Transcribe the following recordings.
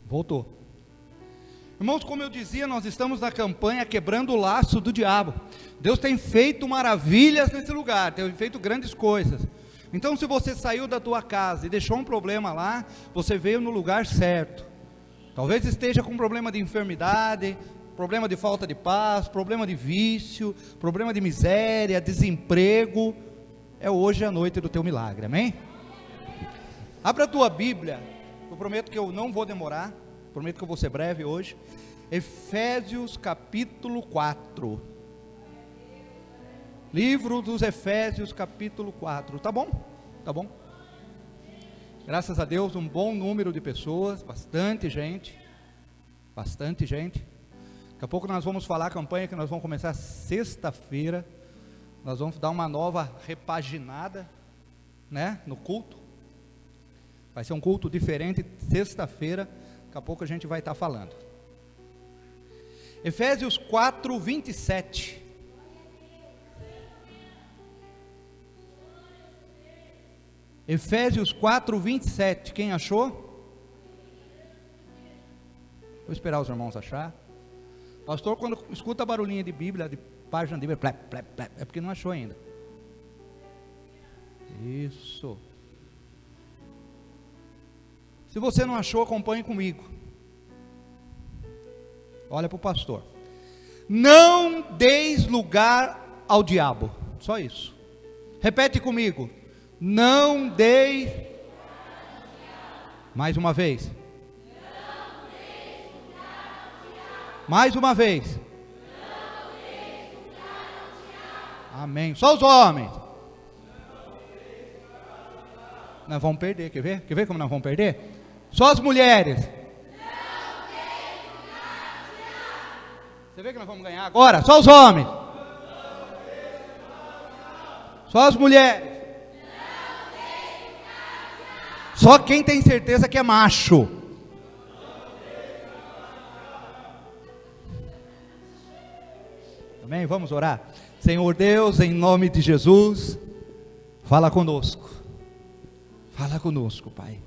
Voltou. Irmãos, como eu dizia, nós estamos na campanha quebrando o laço do diabo. Deus tem feito maravilhas nesse lugar, tem feito grandes coisas. Então, se você saiu da tua casa e deixou um problema lá, você veio no lugar certo. Talvez esteja com problema de enfermidade, problema de falta de paz, problema de vício, problema de miséria, desemprego. É hoje a noite do teu milagre, amém? Abra a tua Bíblia, eu prometo que eu não vou demorar, prometo que eu vou ser breve hoje. Efésios capítulo 4. Livro dos Efésios capítulo 4, tá bom? Tá bom? Graças a Deus, um bom número de pessoas, bastante gente. Daqui a pouco nós vamos falar a campanha que nós vamos começar sexta-feira. Nós vamos dar uma nova repaginada, né, no culto. Vai ser um culto diferente, sexta-feira, daqui a pouco a gente vai estar falando. Efésios 4, 27. Efésios 4, 27, quem achou? Vou esperar os irmãos achar. Pastor, quando escuta barulhinho de Bíblia, de página de Bíblia, plep, plep, plep, é porque não achou ainda. Isso. Se você não achou, acompanhe comigo. Olha para o pastor. Não deis lugar ao diabo. Só isso. Repete comigo. Não deis. Mais uma vez. Mais uma vez. Amém. Só os homens. Nós vamos perder, quer ver? Quer ver como nós vamos perder? Só as mulheres. Você vê que nós vamos ganhar agora? Só os homens. Só as mulheres. Só quem tem certeza que é macho. Amém? Vamos orar. Senhor Deus, em nome de Jesus, fala conosco. Fala conosco, Pai.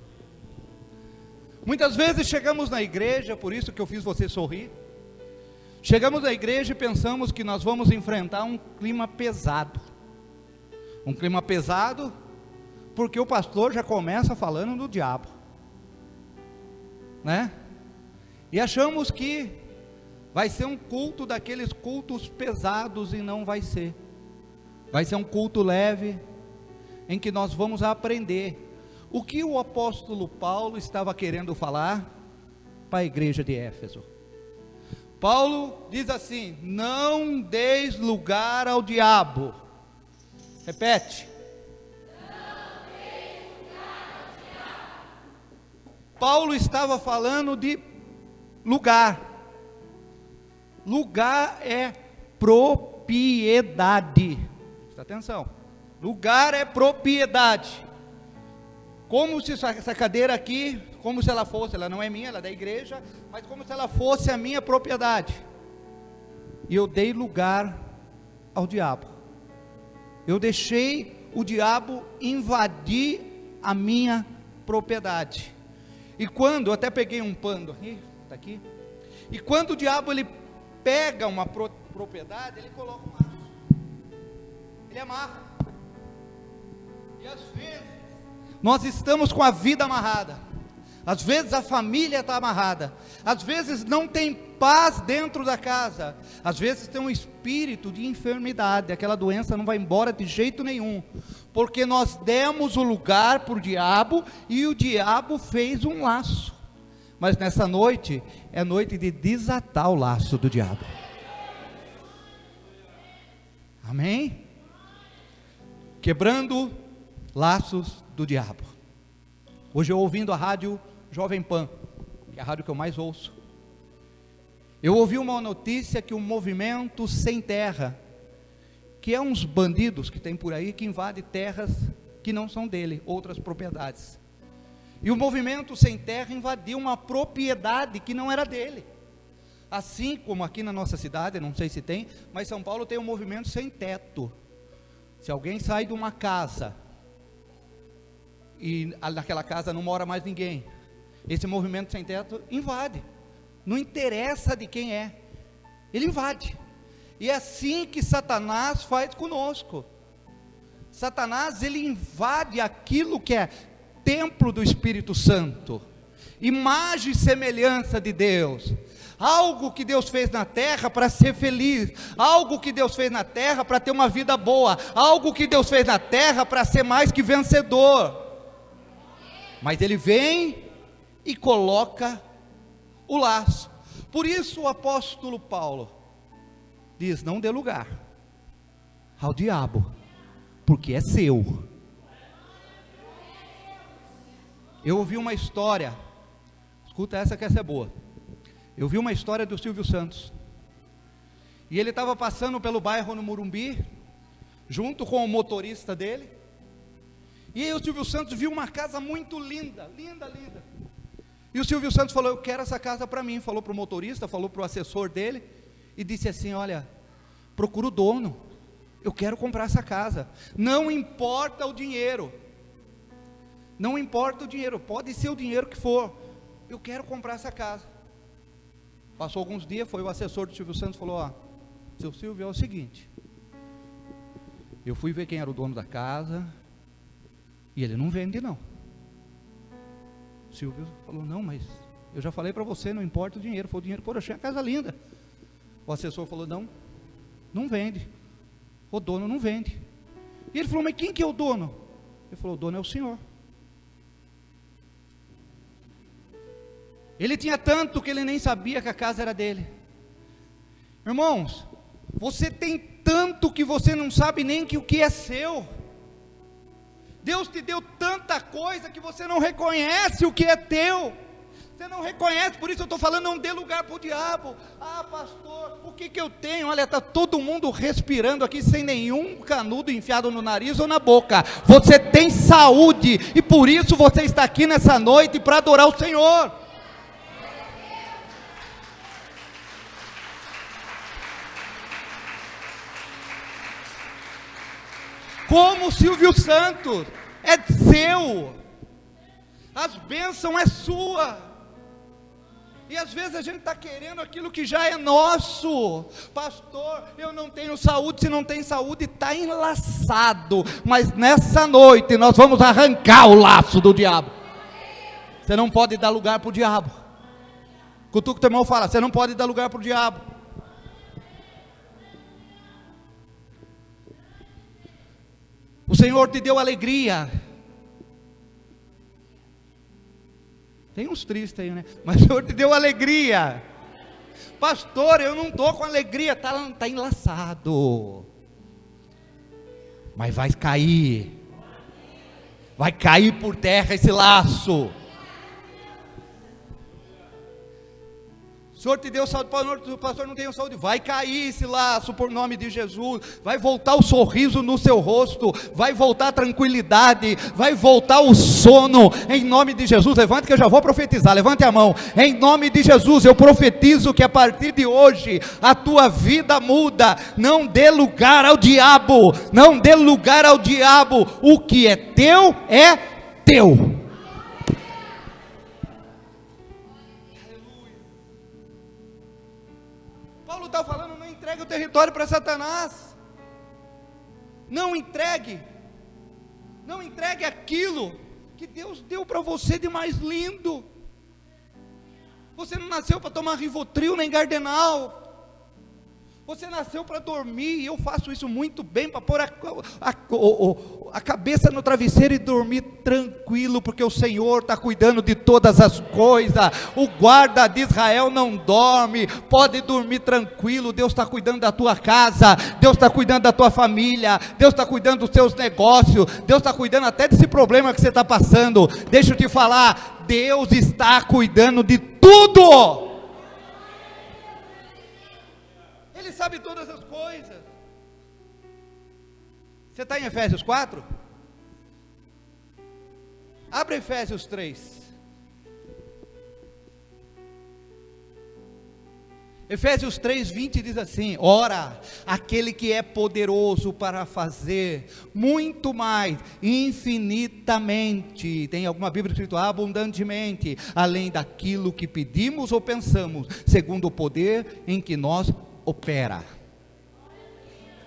Muitas vezes chegamos na igreja, por isso que eu fiz você sorrir. Chegamos na igreja e pensamos que nós vamos enfrentar um clima pesado. Um clima pesado, porque o pastor já começa falando do diabo, né? E achamos que vai ser um culto daqueles cultos pesados, e não vai ser. Vai ser um culto leve, em que nós vamos aprender o que o apóstolo Paulo estava querendo falar para a igreja de Éfeso. Paulo diz assim: não deis lugar ao diabo. Repete. Não deis lugar ao diabo. Paulo estava falando de lugar. Lugar é propriedade. Presta atenção. Lugar é propriedade. Como se essa cadeira aqui, como se ela fosse, ela não é minha, ela é da igreja, mas como se ela fosse a minha propriedade. E eu dei lugar ao diabo. Eu deixei o diabo invadir a minha propriedade. E quando, eu até peguei um pano aqui, está aqui. E quando o diabo ele pega uma propriedade, ele coloca um laço. Ele amarra. E às vezes nós estamos com a vida amarrada. Às vezes a família está amarrada. Às vezes não tem paz dentro da casa. Às vezes tem um espírito de enfermidade. Aquela doença não vai embora de jeito nenhum. Porque nós demos o lugar para o diabo e o diabo fez um laço. Mas nessa noite é noite de desatar o laço do diabo. Amém? Quebrando laços do diabo. Hoje eu ouvindo a rádio Jovem Pan, que é a rádio que eu mais ouço, eu ouvi uma notícia que o movimento Sem Terra, que é uns bandidos que tem por aí, que invadem terras que não são dele, outras propriedades, e o movimento Sem Terra invadiu uma propriedade que não era dele, assim como aqui na nossa cidade, não sei se tem, mas São Paulo tem um movimento sem teto. Se alguém sai de uma casa, e naquela casa não mora mais ninguém, Esse movimento sem teto invade, não interessa de quem é, ele invade. E é assim que Satanás faz conosco. Satanás, ele invade aquilo que é templo do Espírito Santo, imagem e semelhança de Deus, algo que Deus fez na terra para ser feliz, algo que Deus fez na terra para ter uma vida boa, algo que Deus fez na terra para ser mais que vencedor. Mas ele vem e coloca o laço. Por isso o apóstolo Paulo diz: não dê lugar ao diabo, porque é seu. Eu ouvi uma história, escuta essa que essa é boa. Eu vi uma história do Silvio Santos, e ele estava passando pelo bairro no Morumbi, junto com o motorista dele, e aí o Silvio Santos viu uma casa muito linda, linda, linda, e o Silvio Santos falou: eu quero essa casa para mim. Falou para o motorista, falou para o assessor dele, e disse assim: olha, procura o dono, eu quero comprar essa casa, não importa o dinheiro, não importa o dinheiro, pode ser o dinheiro que for, eu quero comprar essa casa. Passou alguns dias, foi o assessor do Silvio Santos, falou: ó, seu Silvio, é o seguinte, eu fui ver quem era o dono da casa, e ele não vende não. O Silvio falou: não, mas eu já falei para você, não importa o dinheiro, foi o dinheiro, pô, eu achei a casa linda. O assessor falou: não, não vende, o dono não vende. E ele falou: mas quem que é o dono? Ele falou: o dono é o senhor. Ele tinha tanto que ele nem sabia que a casa era dele. Irmãos, você tem tanto que você não sabe nem que o que é seu. Deus te deu tanta coisa que você não reconhece o que é teu. Você não reconhece, por isso eu estou falando, não dê lugar para o diabo. Ah, pastor, o que eu tenho? Olha, está todo mundo respirando aqui sem nenhum canudo enfiado no nariz ou na boca. Você tem saúde, e por isso você está aqui nessa noite para adorar o Senhor. Como o Silvio Santos, é seu, as bênçãos é sua, e às vezes a gente está querendo aquilo que já é nosso. Pastor, eu não tenho saúde. Se não tem saúde, está enlaçado, mas nessa noite nós vamos arrancar o laço do diabo. Você não pode dar lugar para o diabo. Cutuca o teu irmão, fala: você não pode dar lugar para o diabo. O Senhor te deu alegria. Tem uns tristes aí, né? Mas o Senhor te deu alegria. Pastor, eu não estou com alegria. Está enlaçado. Mas vai cair. Vai cair por terra esse laço. O Senhor te deu saúde, o pastor não tem saúde, vai cair esse laço por nome de Jesus, vai voltar o sorriso no seu rosto, vai voltar a tranquilidade, vai voltar o sono, em nome de Jesus. Levante que eu já vou profetizar, levante a mão, em nome de Jesus, eu profetizo que a partir de hoje, a tua vida muda. Não dê lugar ao diabo, não dê lugar ao diabo, o que é teu, é teu. Paulo está falando: não entregue o território para Satanás, não entregue aquilo que Deus deu para você de mais lindo. Você não nasceu para tomar Rivotril nem Gardenal, você nasceu para dormir, e eu faço isso muito bem, para pôr a cabeça no travesseiro e dormir tranquilo, porque o Senhor está cuidando de todas as coisas. O guarda de Israel não dorme, pode dormir tranquilo. Deus está cuidando da tua casa, Deus está cuidando da tua família, Deus está cuidando dos teus negócios, Deus está cuidando até desse problema que você está passando. Deixa eu te falar, Deus está cuidando de tudo. Ele sabe todas as coisas. Você está em Efésios 4? Abre Efésios 3. Efésios 3:20 diz assim: ora, aquele que é poderoso para fazer muito mais, infinitamente, tem alguma Bíblia escrito abundantemente, além daquilo que pedimos ou pensamos, segundo o poder em que nós opera.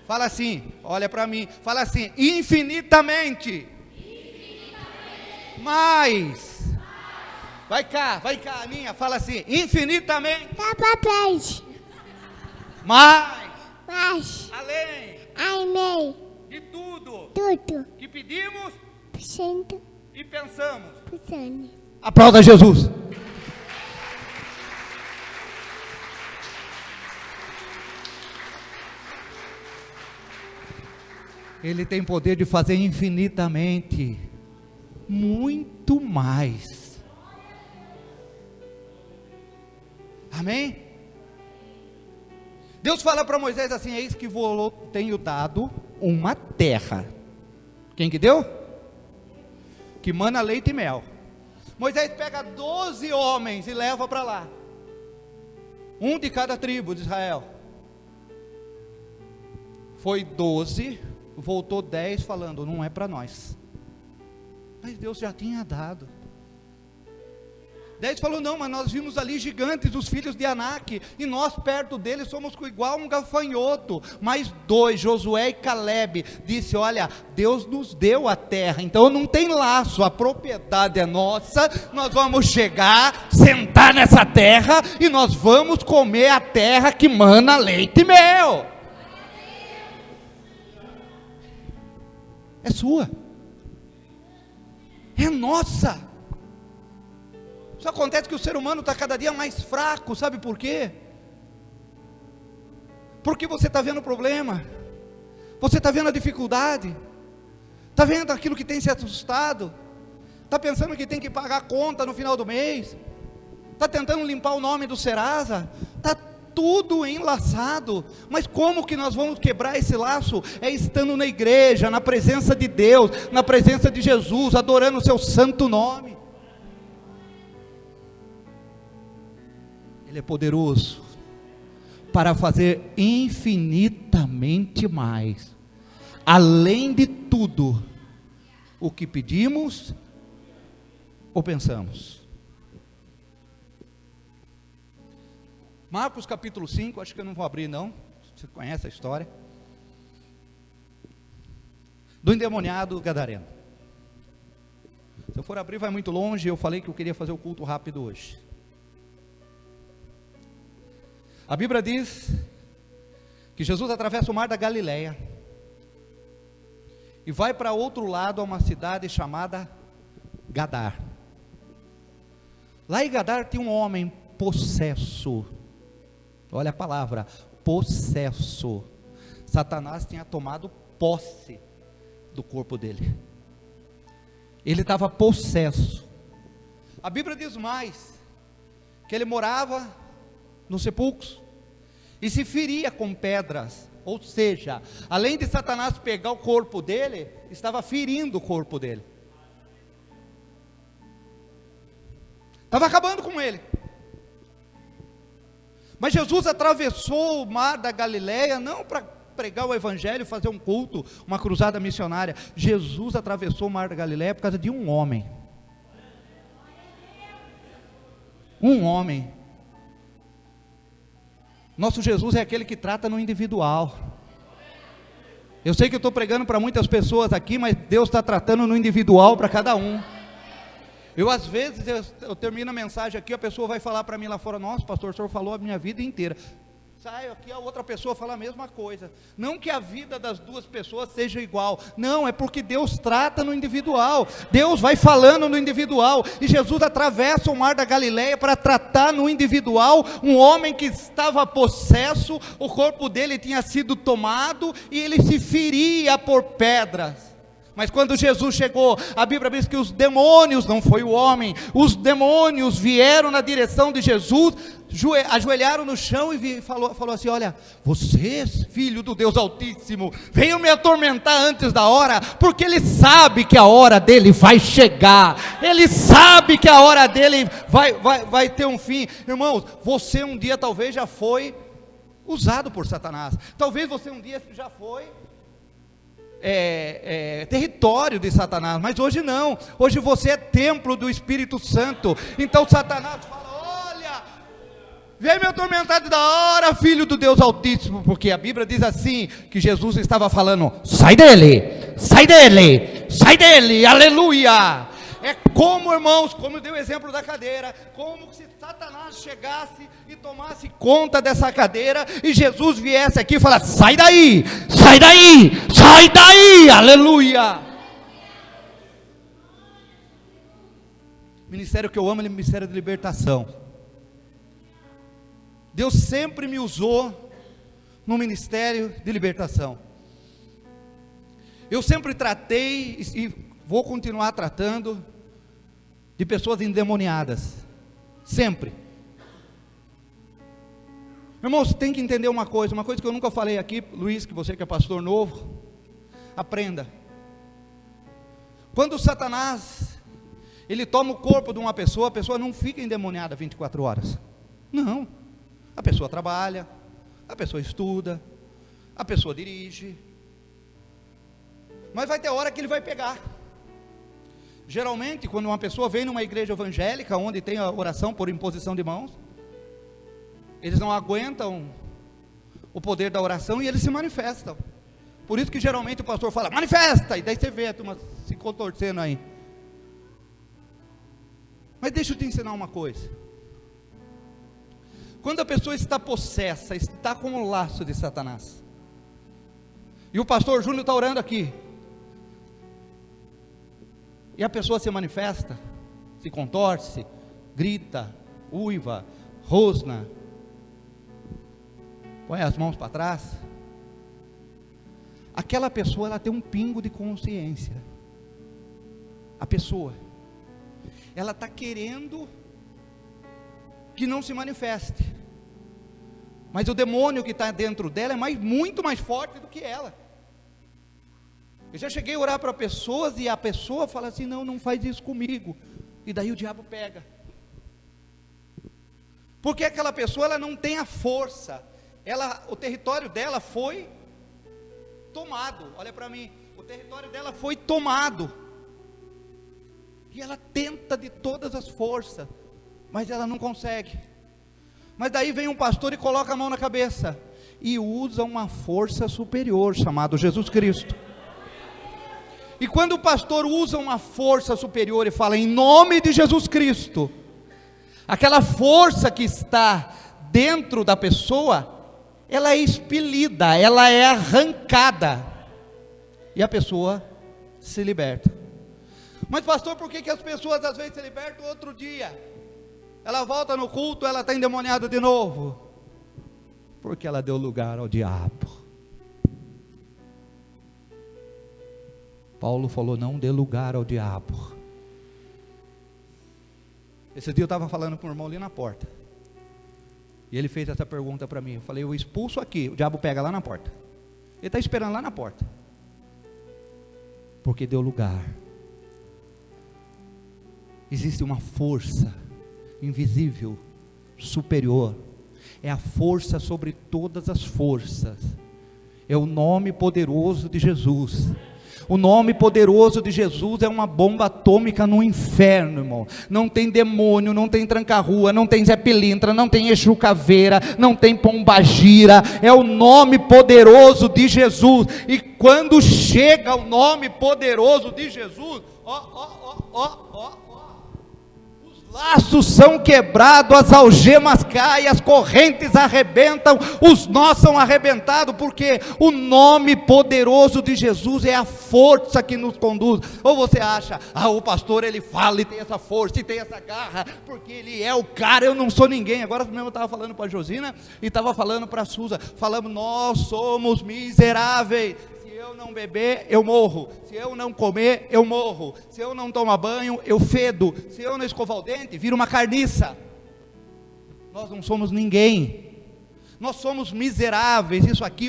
Fala assim, olha para mim, fala assim: infinitamente, mais. Vai cá, Aninha, fala assim: infinitamente. Dá pra trás. Mais. Mas. Além. Amém. De tudo. Tudo. Que pedimos Puxando. e pensamos. Puxando. Aplauda Jesus. Ele tem poder de fazer infinitamente, muito mais. Amém? Deus fala para Moisés assim: eis que vou tenho dado uma terra. Quem que deu? Que mana leite e mel. Moisés pega 12 homens e leva para lá, um de cada tribo de Israel. Foi 12, voltou 10 falando: não é para nós. Mas Deus já tinha dado. 10 falou: não, mas nós vimos ali gigantes, os filhos de Anak, e nós perto deles somos igual um gafanhoto. Mas 2, Josué e Caleb, disse: olha, Deus nos deu a terra, então não tem laço, a propriedade é nossa, nós vamos chegar, sentar nessa terra, e nós vamos comer a terra que mana leite e mel. É sua, é nossa. Só acontece que o ser humano está cada dia mais fraco, sabe por quê? Porque você está vendo o problema, você está vendo a dificuldade, está vendo aquilo que tem se assustado, está pensando que tem que pagar a conta no final do mês, está tentando limpar o nome do Serasa, está tudo enlaçado. Mas como que nós vamos quebrar esse laço? É estando na igreja, na presença de Deus, na presença de Jesus, adorando o seu santo nome. Ele é poderoso para fazer infinitamente mais, além de tudo o que pedimos ou pensamos. Marcos capítulo 5, acho que eu não vou abrir não, você conhece a história, do endemoniado gadareno. Se eu for abrir vai muito longe, eu falei que eu queria fazer o culto rápido hoje. A Bíblia diz que Jesus atravessa o mar da Galileia e vai para outro lado, a uma cidade chamada Gadar. Lá em Gadar tinha um homem possesso. Olha a palavra, possesso. Satanás tinha tomado posse do corpo dele. Ele estava possesso. A Bíblia diz mais, que ele morava nos sepulcros e se feria com pedras. Ou seja, além de Satanás pegar o corpo dele, estava ferindo o corpo dele, estava acabando com ele. Mas Jesus atravessou o mar da Galileia, não para pregar o evangelho, fazer um culto, uma cruzada missionária. Jesus atravessou o mar da Galileia por causa de um homem. Um homem. Nosso Jesus é aquele que trata no individual. Eu sei que eu estou pregando para muitas pessoas aqui, mas Deus está tratando no individual para cada um. Eu às vezes, eu termino a mensagem aqui, a pessoa vai falar para mim lá fora: nossa pastor, o senhor falou a minha vida inteira. Saio aqui, a outra pessoa fala a mesma coisa. Não que a vida das duas pessoas seja igual, não, é porque Deus trata no individual. Deus vai falando no individual, e Jesus atravessa o mar da Galileia para tratar no individual um homem que estava possesso, o corpo dele tinha sido tomado, e ele se feria por pedras. Mas quando Jesus chegou, a Bíblia diz que os demônios, não foi o homem, os demônios vieram na direção de Jesus, ajoelharam no chão e falou assim: olha, vocês, filho do Deus Altíssimo, venham me atormentar antes da hora, porque ele sabe que a hora dele vai chegar, ele sabe que a hora dele vai ter um fim. Irmãos, você um dia talvez já foi usado por Satanás, talvez você um dia já foi território de Satanás, mas hoje não, hoje você é templo do Espírito Santo. Então Satanás fala: olha, vem me atormentar da hora, filho do Deus Altíssimo, porque a Bíblia diz assim, que Jesus estava falando: sai dele, sai dele, sai dele, aleluia. É como, irmãos, como eu dei o exemplo da cadeira, como se Satanás chegasse e tomasse conta dessa cadeira, e Jesus viesse aqui e falasse: sai daí, sai daí, sai daí, aleluia. O ministério que eu amo é o ministério de libertação. Deus sempre me usou no ministério de libertação. Eu sempre tratei, e vou continuar tratando, de pessoas endemoniadas, sempre. Irmãos, tem que entender uma coisa que eu nunca falei aqui, Luiz, que você que é pastor novo, aprenda. Quando Satanás, ele toma o corpo de uma pessoa, a pessoa não fica endemoniada 24 horas, não, a pessoa trabalha, a pessoa estuda, a pessoa dirige, mas vai ter hora que ele vai pegar. Geralmente, quando uma pessoa vem numa igreja evangélica, onde tem a oração por imposição de mãos, eles não aguentam o poder da oração e eles se manifestam. Por isso que geralmente o pastor fala: manifesta, e daí você vê a turma se contorcendo aí. Mas deixa eu te ensinar uma coisa. Quando a pessoa está possessa, está com o laço de Satanás, e o pastor Júnior está orando aqui, e a pessoa se manifesta, se contorce, grita, uiva, rosna, põe as mãos para trás, aquela pessoa, ela tem um pingo de consciência. A pessoa, ela está querendo que não se manifeste, mas o demônio que está dentro dela é muito mais forte do que ela. Eu já cheguei a orar para pessoas e a pessoa fala assim: não faz isso comigo, e daí o diabo pega, porque aquela pessoa, ela não tem a força, o território dela foi tomado. Olha para mim, o território dela foi tomado, e ela tenta de todas as forças, mas ela não consegue. Mas daí vem um pastor e coloca a mão na cabeça, e usa uma força superior, chamado Jesus Cristo. E quando o pastor usa uma força superior e fala em nome de Jesus Cristo, aquela força que está dentro da pessoa, ela é expelida, ela é arrancada, e a pessoa se liberta. Mas pastor, por que as pessoas às vezes se libertam outro dia? Ela volta no culto, ela está endemoniada de novo, porque ela deu lugar ao diabo. Paulo falou: não dê lugar ao diabo. Esse dia eu estava falando com o irmão ali na porta, e ele fez essa pergunta para mim. Eu falei: eu expulso aqui, o diabo pega lá na porta. Ele está esperando lá na porta, porque deu lugar. Existe uma força invisível, superior, é a força sobre todas as forças, é o nome poderoso de Jesus. O nome poderoso de Jesus é uma bomba atômica no inferno, irmão. Não tem demônio, não tem tranca-rua, não tem Zé Pilintra, não tem Exu Caveira, não tem Pombagira. É o nome poderoso de Jesus. E quando chega o nome poderoso de Jesus, os laços são quebrados, as algemas caem, as correntes arrebentam, os nós são arrebentados, porque o nome poderoso de Jesus é a força que nos conduz. Ou você acha: o pastor, ele fala e tem essa força e tem essa garra, porque ele é o cara, eu não sou ninguém. Agora mesmo eu estava falando para a Josina e estava falando para a Suza, falamos: nós somos miseráveis. Se eu eu não beber, eu morro. Se eu não comer, eu morro. Se eu não tomar banho, eu fedo. Se eu não escovar o dente, vira uma carniça. Nós não somos ninguém. Nós somos miseráveis. Isso aqui,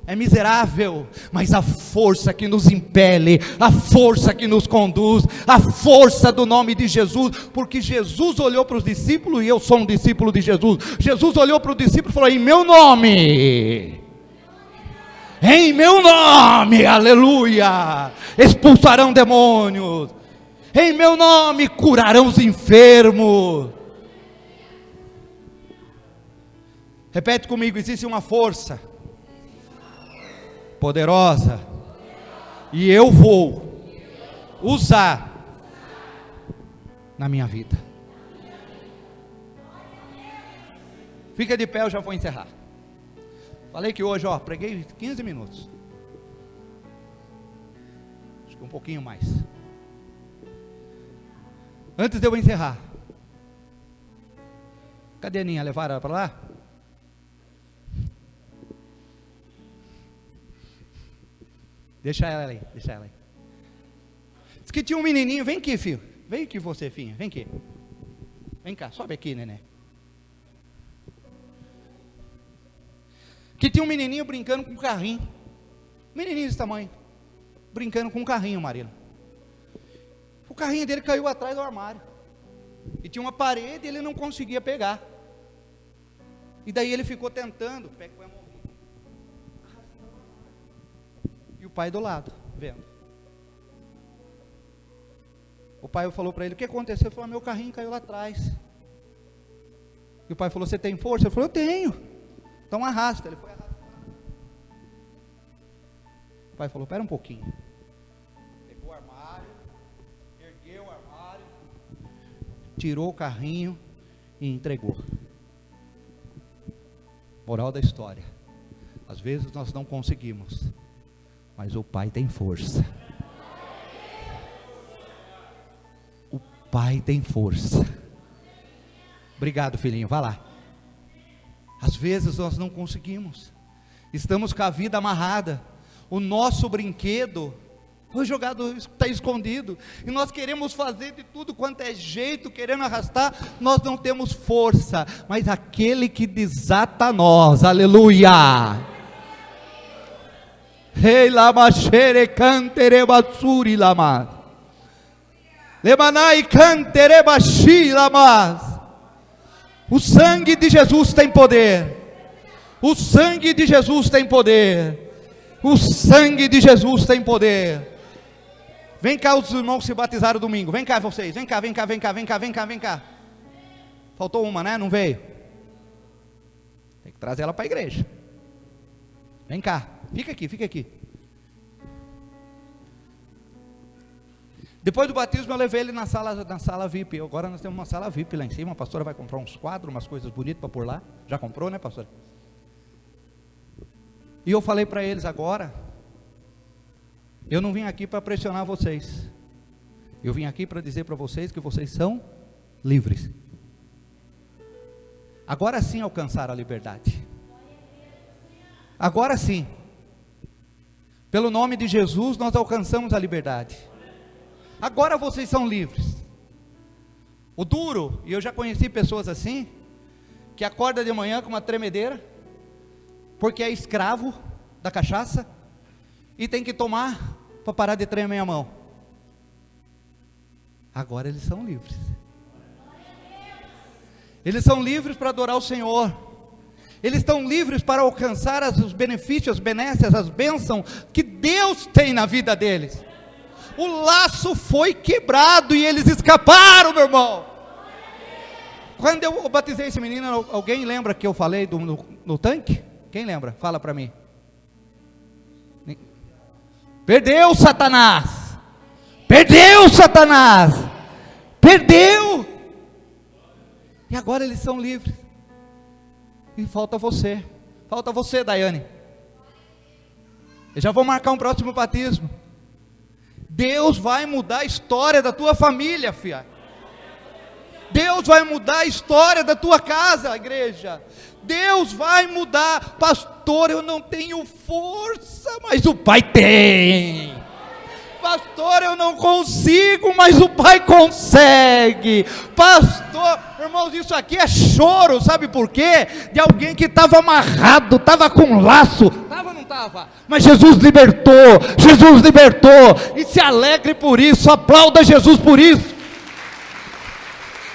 é miserável, mas a força que nos impele, a força que nos conduz, a força do nome de Jesus, porque Jesus olhou para os discípulos, e eu sou um discípulo de Jesus. Jesus olhou para o discípulo e falou: em meu nome, aleluia, expulsarão demônios, em meu nome curarão os enfermos. Repete comigo: existe uma força poderosa, e eu vou usar na minha vida. Fica de pé, eu já vou encerrar. Falei que hoje, preguei 15 minutos. Acho que um pouquinho mais. Antes de eu encerrar, cadê a Aninha? Levaram ela para lá? Deixa ela aí. Diz que tinha um menininho. Vem aqui, filho. Vem aqui você, filha. Vem aqui. Vem cá, sobe aqui, neném. Que tinha um menininho brincando com um carrinho. Menininho desse tamanho. Brincando com um carrinho, Marina. O carrinho dele caiu atrás do armário. E tinha uma parede e ele não conseguia pegar. E daí ele ficou tentando. Pega com a mão. E o pai do lado, vendo. O pai falou para ele: o que aconteceu? Ele falou: meu carrinho caiu lá atrás. E o pai falou: você tem força? Ele falou: eu tenho. Então arrasta. Ele foi arrastar. O pai falou: espera um pouquinho. Pegou o armário, ergueu o armário, tirou o carrinho e entregou. Moral da história: às vezes nós não conseguimos, mas o Pai tem força. O Pai tem força. Obrigado, filhinho, vá lá. Às vezes nós não conseguimos. Estamos com a vida amarrada. O nosso brinquedo foi jogado, está escondido. E nós queremos fazer de tudo quanto é jeito, querendo arrastar. Nós não temos força. Mas aquele que desata nós, aleluia. Rei lama xere cantere batsuri lama. Lemanai cantere bashi lama. O sangue de Jesus tem poder. O sangue de Jesus tem poder. O sangue de Jesus tem poder. Vem cá, os irmãos se batizaram domingo. Vem cá vocês, vem cá. Faltou uma, né? Não veio. Tem que trazer ela para a igreja. Vem cá. Fica aqui. Depois do batismo eu levei ele na sala VIP. Agora nós temos uma sala VIP lá em cima. A pastora vai comprar uns quadros, umas coisas bonitas para pôr lá. Já comprou, né, pastora? E eu falei para eles: agora, eu não vim aqui para pressionar vocês. Eu vim aqui para dizer para vocês que vocês são livres. Agora sim alcançaram a liberdade. Agora sim. Pelo nome de Jesus nós alcançamos a liberdade. Agora vocês são livres. O duro, e eu já conheci pessoas assim, que acorda de manhã com uma tremedeira, porque é escravo da cachaça, e tem que tomar para parar de tremer a mão. Agora eles são livres. Eles são livres para adorar o Senhor. Eles estão livres para alcançar os benefícios, as benécias, as bênçãos que Deus tem na vida deles. O laço foi quebrado e eles escaparam, meu irmão. Quando eu batizei esse menino, alguém lembra que eu falei no tanque? Quem lembra? Fala para mim. Perdeu, Satanás. Perdeu. E agora eles são livres. E falta você, Daiane. Eu já vou marcar um próximo batismo. Deus vai mudar a história da tua família, filha. Deus vai mudar a história da tua casa, igreja. Deus vai mudar. Pastor, eu não tenho força, mas o Pai tem. Pastor, eu não consigo, mas o Pai consegue. Pastor, irmãos, isso aqui é choro, sabe por quê? De alguém que estava amarrado, estava com um laço. Estava ou não estava? Mas Jesus libertou, e se alegre por isso, aplauda Jesus por isso.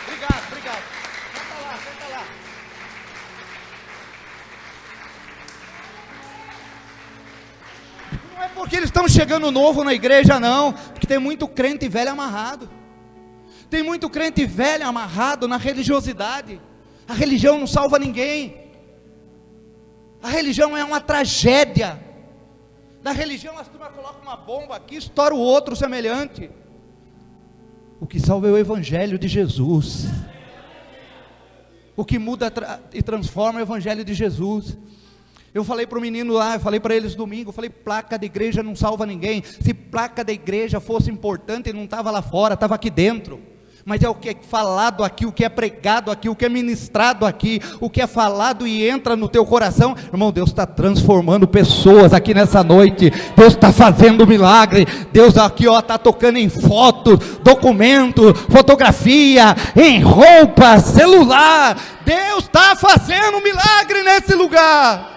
Obrigado. Senta lá. Não é porque eles estão chegando novo na igreja, não, porque tem muito crente velho amarrado. Tem muito crente velho amarrado na religiosidade. A religião não salva ninguém. A religião é uma tragédia. Na religião as turmas colocam uma bomba aqui, estoura o outro semelhante. O que salva é o Evangelho de Jesus. O que muda e transforma é o Evangelho de Jesus. Eu falei para o menino lá, eu falei para eles domingo, eu falei, placa de igreja não salva ninguém. Se placa da igreja fosse importante, não estava lá fora, estava aqui dentro. Mas é o que é falado aqui, o que é pregado aqui, o que é ministrado aqui, o que é falado e entra no teu coração. Irmão, Deus está transformando pessoas aqui nessa noite. Deus está fazendo milagre. Deus aqui está tocando em fotos, documento, fotografia, em roupa, celular. Deus está fazendo milagre nesse lugar.